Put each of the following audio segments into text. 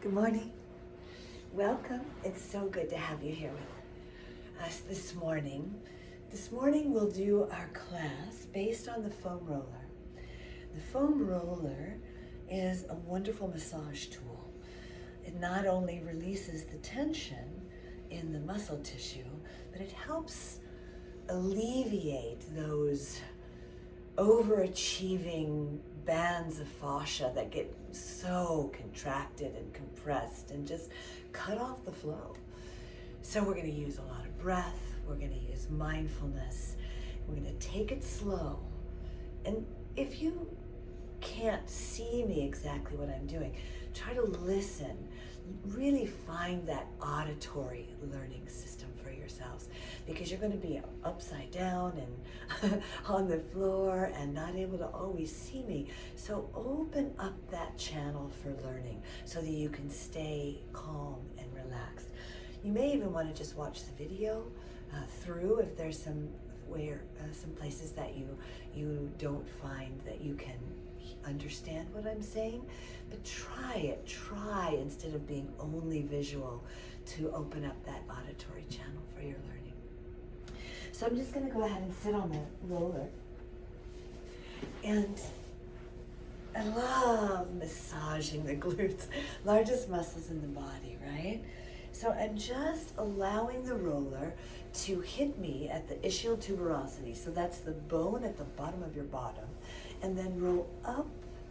Good morning. Welcome. It's so good to have you here with us this morning. This morning we'll do our class based on the foam roller. The foam roller is a wonderful massage tool. It not only releases the tension in the muscle tissue, but it helps alleviate those overachieving bands of fascia that get so contracted and compressed and just cut off the flow. So we're going to use a lot of breath, we're going to use mindfulness, we're going to take it slow. And if you can't see me exactly what I'm doing, try to listen. Really find that auditory learning system for yourselves, because you're going to be upside down and on the floor and not able to always see me. So open up that channel for learning so that you can stay calm and relaxed. You may even want to just watch the video through if there's some places that you don't find that you can understand what I'm saying, but try instead of being only visual to open up that auditory channel for your learning. So I'm just going to go ahead and sit on the roller, and I love massaging the glutes, largest muscles in the body, right? So I'm just allowing the roller to hit me at the ischial tuberosity, so that's the bone at the bottom of your bottom, and then roll up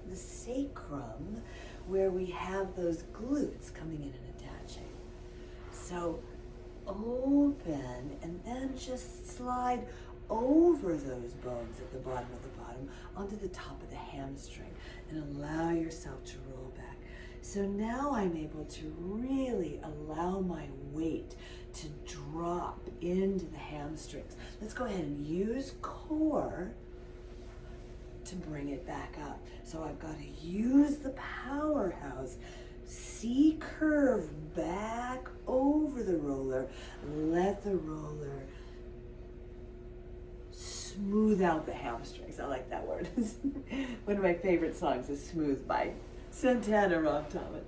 the sacrum where we have those glutes coming in and attaching. So open and then just slide over those bones at the bottom of the bottom onto the top of the hamstring and allow yourself to roll back. So now I'm able to really allow my weight to drop into the hamstrings. Let's go ahead and use core to bring it back up. So I've got to use the powerhouse, C curve back over the roller, let the roller smooth out the hamstrings. I like that word. One of my favorite songs is Smooth by Santana Rob Thomas.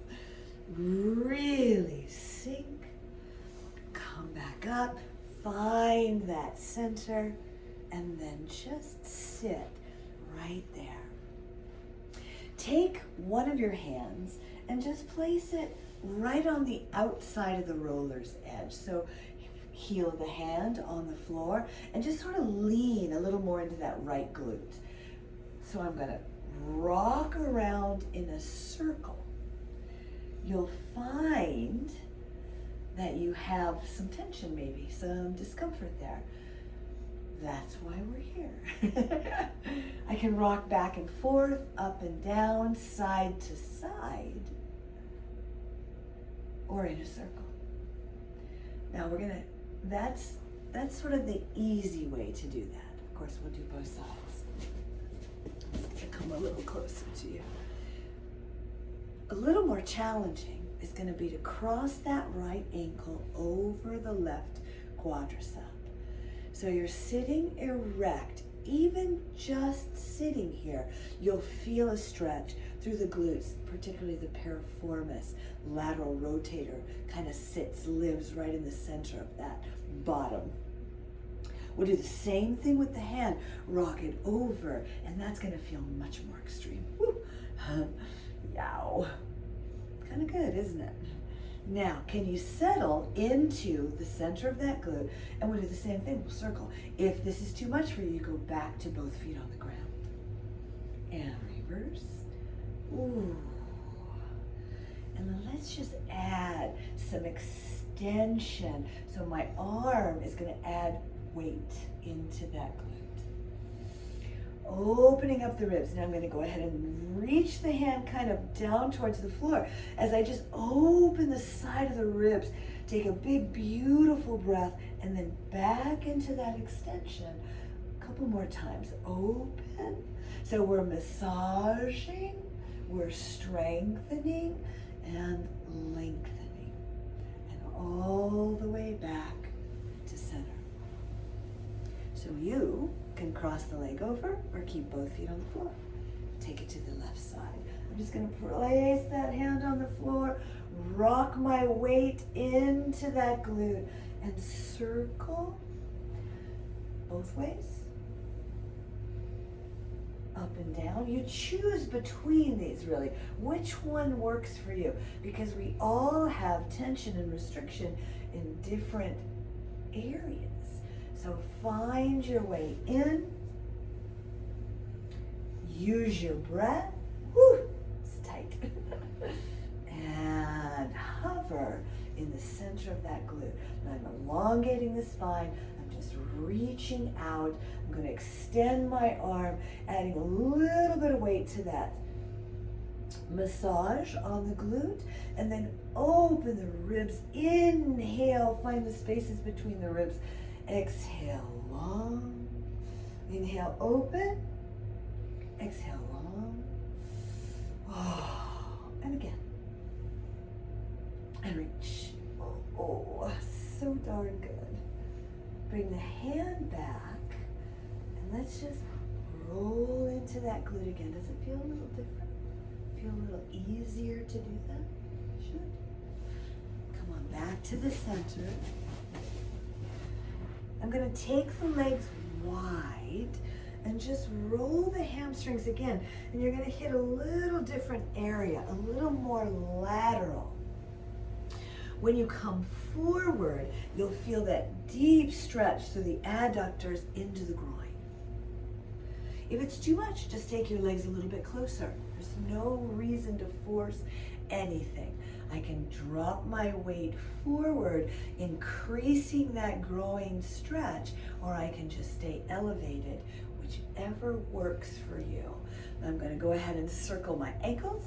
Really sink, come back up, find that center, and then just sit right there. Take one of your hands and just place it right on the outside of the roller's edge. So heel of the hand on the floor and just sort of lean a little more into that right glute. So I'm going to rock around in a circle. You'll find that you have some tension, maybe some discomfort there. That's why we're here. I can rock back and forth, up and down, side to side, or in a circle. Now that's sort of the easy way to do that. Of course, we'll do both sides. I'm just gonna come a little closer to you. A little more challenging is gonna be to cross that right ankle over the left quadricep. So you're sitting erect, even just sitting here, you'll feel a stretch through the glutes, particularly the piriformis, lateral rotator, kind of lives right in the center of that bottom. We'll do the same thing with the hand, rock it over, and that's gonna feel much more extreme. Woo. Yow. Kind of good, isn't it? Now, can you settle into the center of that glute? And we'll do the same thing, we'll circle. If this is too much for you, go back to both feet on the ground. And reverse. Ooh. And then let's just add some extension. So my arm is gonna add weight into that glute. Opening up the ribs. Now I'm going to go ahead and reach the hand kind of down towards the floor. As I just open the side of the ribs, take a big, beautiful breath, and then back into that extension. A couple more times. Open. So we're massaging, we're strengthening, and lengthening. And all the way back to center. So you can cross the leg over or keep both feet on the floor. Take it to the left side. I'm just going to place that hand on the floor, rock my weight into that glute and circle both ways. Up and down. You choose between these really. Which one works for you? Because we all have tension and restriction in different areas. So find your way in. Use your breath. Whew, it's tight. And hover in the center of that glute. And I'm elongating the spine. I'm just reaching out. I'm going to extend my arm, adding a little bit of weight to that massage on the glute, and then open the ribs. Inhale, find the spaces between the ribs. Exhale, long. Inhale, open. Exhale, long. Oh, and again. And reach. Oh, so darn good. Bring the hand back, and let's just roll into that glute again. Does it feel a little different? Feel a little easier to do that? Should. Come on back to the center. I'm going to take the legs wide and just roll the hamstrings again. And you're going to hit a little different area, a little more lateral. When you come forward, you'll feel that deep stretch through the adductors into the groin. If it's too much, just take your legs a little bit closer. There's no reason to force anything. I can drop my weight forward, increasing that groin stretch, or I can just stay elevated, whichever works for you. I'm going to go ahead and circle my ankles.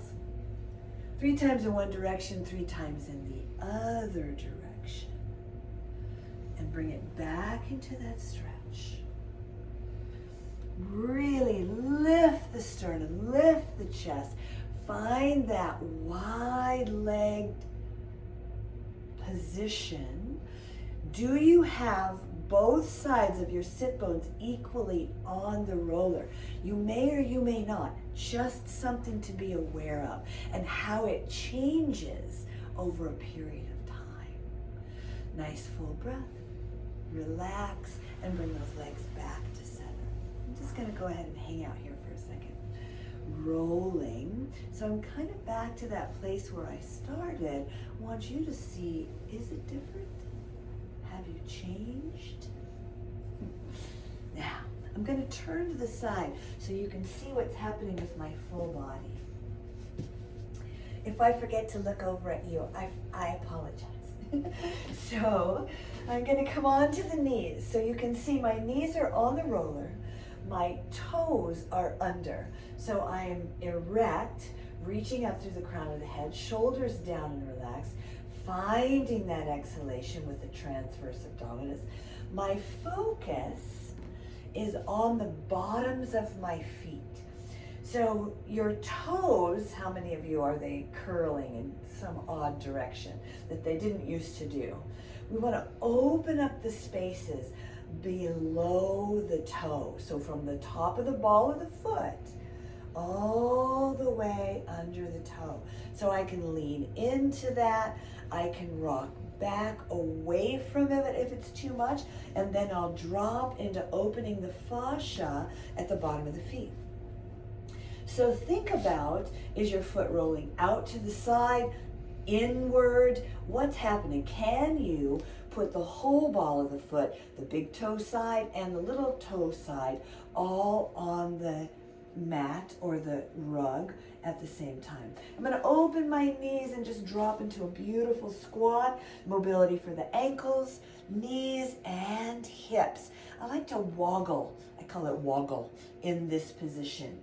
3 times in one direction, 3 times in the other direction. And bring it back into that stretch. Really lift the sternum, lift the chest. Find that wide-legged position. Do you have both sides of your sit bones equally on the roller? You may or you may not. Just something to be aware of and how it changes over a period of time. Nice full breath. Relax and bring those legs back to center. I'm just going to go ahead and hang out here for a second. Rolling. So I'm kind of back to that place where I started. I want you to see, is it different? Have you changed? Now, I'm going to turn to the side so you can see what's happening with my full body. If I forget to look over at you, I apologize. So I'm going to come on to the knees. So you can see my knees are on the roller. My toes are under. So I am erect, reaching up through the crown of the head, shoulders down and relaxed, finding that exhalation with the transverse abdominis. My focus is on the bottoms of my feet. So your toes, how many of you are they curling in some odd direction that they didn't used to do? We want to open up the spaces below the toe. So from the top of the ball of the foot all the way under the toe. So I can lean into that. I can rock back away from it if it's too much, and then I'll drop into opening the fascia at the bottom of the feet. So think about, is your foot rolling out to the side, inward? What's happening? Can you put the whole ball of the foot, the big toe side and the little toe side, all on the mat or the rug at the same time? I'm going to open my knees and just drop into a beautiful squat. Mobility for the ankles, knees, and hips. I like to woggle. I call it woggle in this position.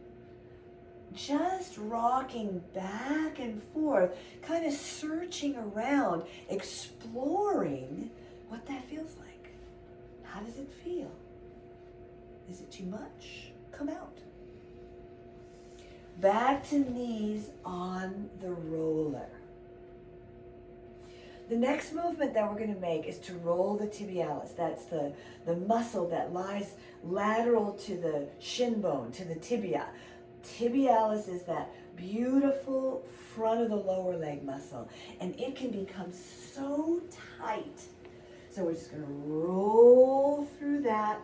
Just rocking back and forth, kind of searching around, exploring what that feels like. How does it feel? Is it too much? Come out. Back to knees on the roller. The next movement that we're going to make is to roll the tibialis. That's the muscle that lies lateral to the shin bone, to the tibia. Tibialis is that beautiful front of the lower leg muscle. And it can become so tight. So we're just going to roll through that,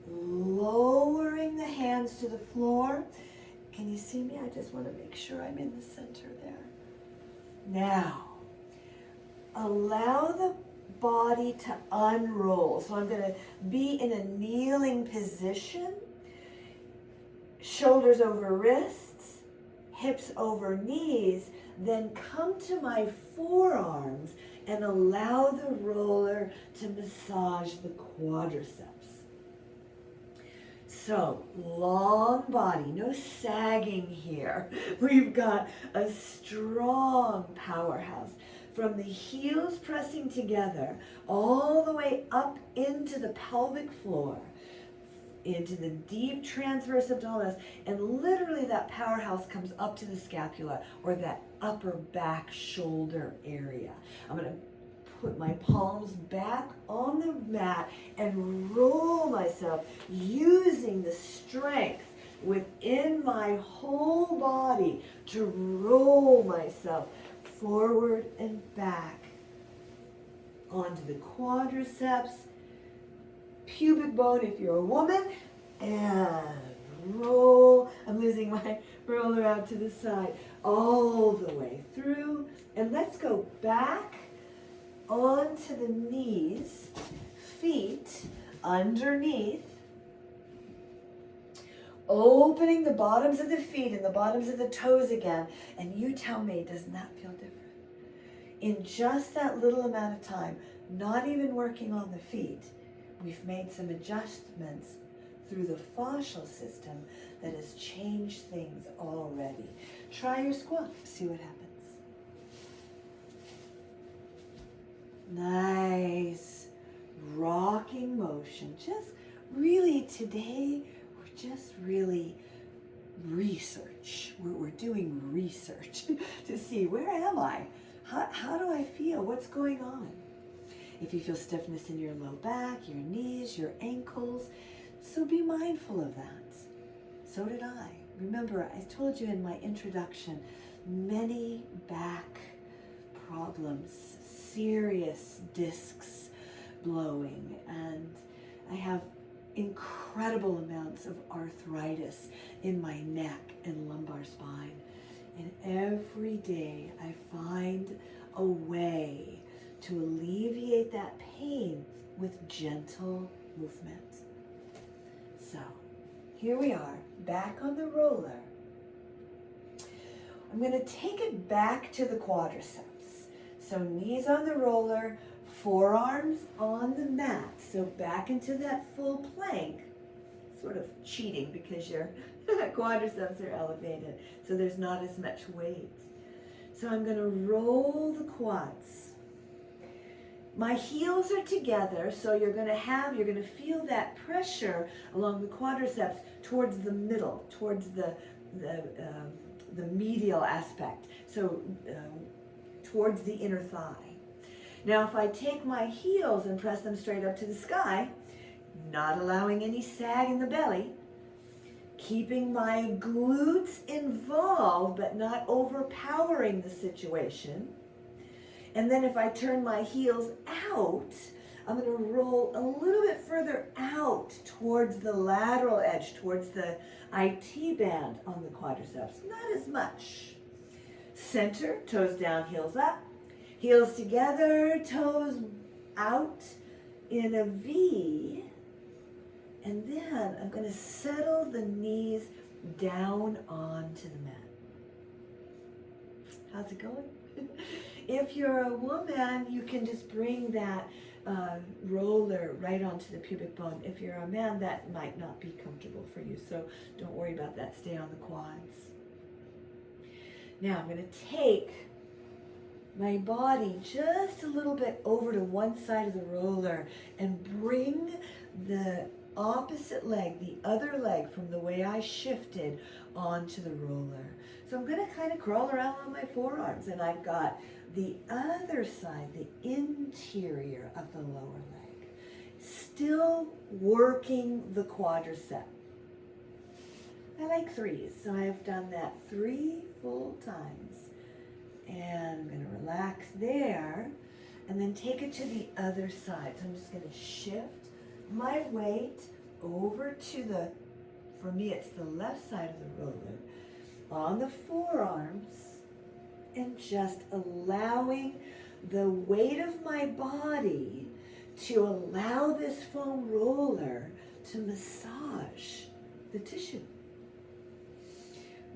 lowering the hands to the floor. Can you see me? I just want to make sure I'm in the center there. Now, allow the body to unroll. So I'm going to be in a kneeling position, shoulders over wrists, hips over knees, then come to my forearms and allow the roller to massage the quadriceps. So, long body, no sagging here. We've got a strong powerhouse. From the heels pressing together, all the way up into the pelvic floor, into the deep transverse abdominis, and literally that powerhouse comes up to the scapula, or that upper back shoulder area. I'm going to put my palms back on the mat and roll myself using the strength within my whole body to roll myself forward and back onto the quadriceps, pubic bone if you're a woman, and roll. I'm losing my roller out to the side all the way through. And let's go back onto the knees, feet underneath, opening the bottoms of the feet and the bottoms of the toes again. And you tell me, doesn't that feel different? In just that little amount of time, not even working on the feet, we've made some adjustments through the fascial system that has changed things already. Try your squat, see what happens. Nice rocking motion. Just really today, we're just really research. We're doing research to see, where am I? How do I feel? What's going on? If you feel stiffness in your low back, your knees, your ankles, so be mindful of that. So did I. Remember, I told you in my introduction, many back problems, serious discs blowing, and I have incredible amounts of arthritis in my neck and lumbar spine. And every day I find a way to alleviate that pain with gentle movement. So, here we are, back on the roller. I'm going to take it back to the quadriceps. So knees on the roller, forearms on the mat. So back into that full plank. Sort of cheating because your quadriceps are elevated, so there's not as much weight. So I'm going to roll the quads. My heels are together, so you're going to feel that pressure along the quadriceps towards the middle, towards the medial aspect, so towards the inner thigh. Now if I take my heels and press them straight up to the sky, not allowing any sag in the belly, keeping my glutes involved but not overpowering the situation. And then if I turn my heels out, I'm going to roll a little bit further out towards the lateral edge, towards the IT band on the quadriceps. Not as much. Center, toes down, heels up. Heels together, toes out in a V. And then I'm going to settle the knees down onto the mat. How's it going? If you're a woman, you can just bring that roller right onto the pubic bone. If you're a man, that might not be comfortable for you, so don't worry about that. Stay on the quads. Now I'm going to take my body just a little bit over to one side of the roller and bring the opposite leg, the other leg from the way I shifted onto the roller. So I'm going to kind of crawl around on my forearms, and I've got the other side, the interior of the lower leg, still working the quadricep. I like 3s, so I've done that 3 full times. And I'm going to relax there, and then take it to the other side. So I'm just going to shift my weight over to the, for me it's the left side of the roller, on the forearms, and just allowing the weight of my body to allow this foam roller to massage the tissue.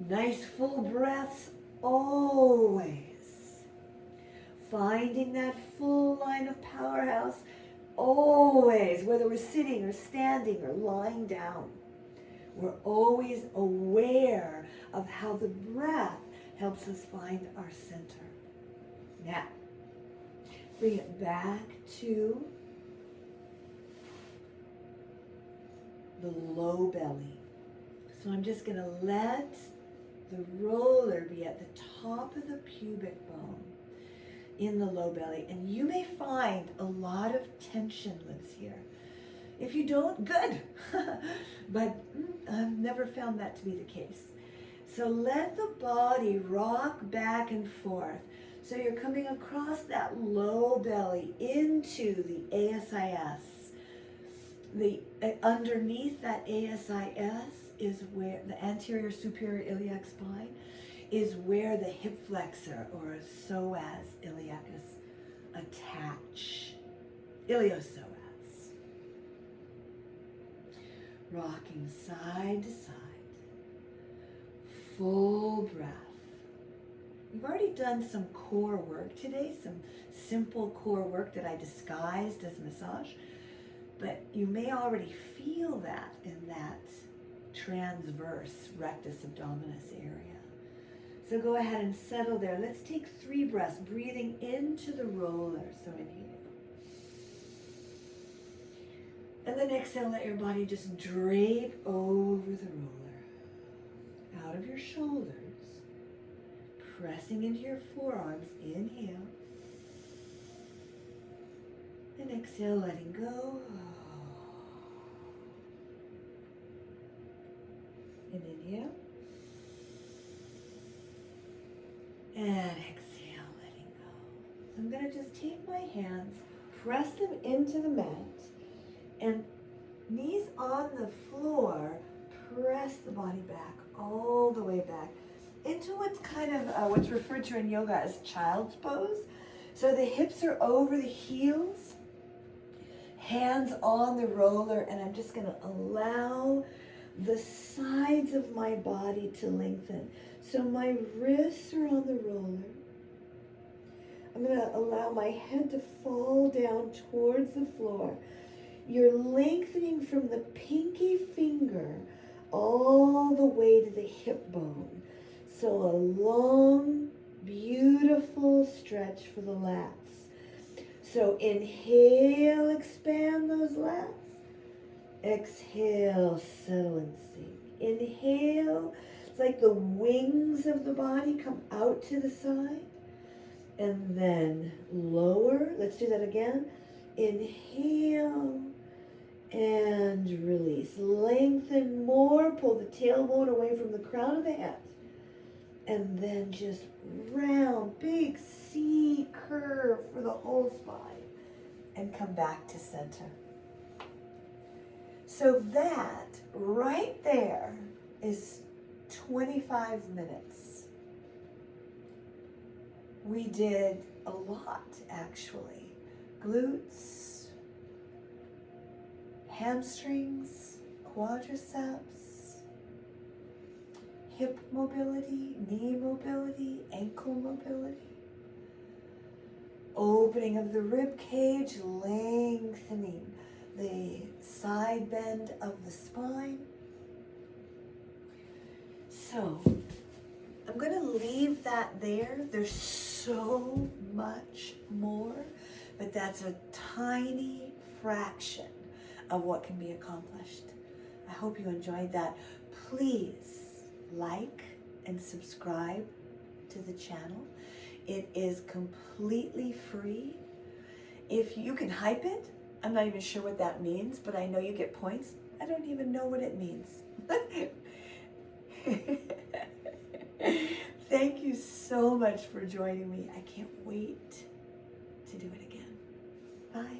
Nice full breaths always. Finding that full line of powerhouse always, whether we're sitting or standing or lying down. We're always aware of how the breath helps us find our center. Now, bring it back to the low belly. So I'm just going to let the roller be at the top of the pubic bone in the low belly. And you may find a lot of tension lives here. If you don't, good. But I've never found that to be the case. So let the body rock back and forth. So you're coming across that low belly into the ASIS. Underneath that ASIS is where the anterior superior iliac spine is where the hip flexor or psoas iliacus attach. Iliopsoas. Rocking side to side. Full breath. We've already done some core work today, some simple core work that I disguised as massage, but you may already feel that in that transverse rectus abdominis area. So go ahead and settle there. Let's take 3 breaths, breathing into the roller. So inhale. And then exhale, let your body just drape over the roller. Out of your shoulders. Pressing into your forearms. Inhale. And exhale, letting go. And inhale. And exhale, letting go. I'm going to just take my hands, press them into the mat, and knees on the floor, press the body back, all the way back, into what's kind of what's referred to in yoga as child's pose. So the hips are over the heels, hands on the roller, and I'm just going to allow the sides of my body to lengthen. So my wrists are on the roller. I'm going to allow my head to fall down towards the floor. You're lengthening from the pinky finger all the way to the hip bone. So a long, beautiful stretch for the lats. So inhale, expand those lats. Exhale, settle and sink. Inhale, it's like the wings of the body come out to the side. And then lower. Let's do that again. Inhale and release. Lengthen more. Pull the tailbone away from the crown of the head. And then just round, big C curve for the whole spine. And come back to center. So that right there is 25 minutes. We did a lot, actually. Glutes, hamstrings, quadriceps, hip mobility, knee mobility, ankle mobility. Opening of the rib cage, lengthening the side bend of the spine. So I'm going to leave that there. There's so much more, but that's a tiny fraction of what can be accomplished. I hope you enjoyed that. Please like and subscribe to the channel. It is completely free. If you can hype it, I'm not even sure what that means, but I know you get points. I don't even know what it means. Thank you so much for joining me. I can't wait to do it again. Bye.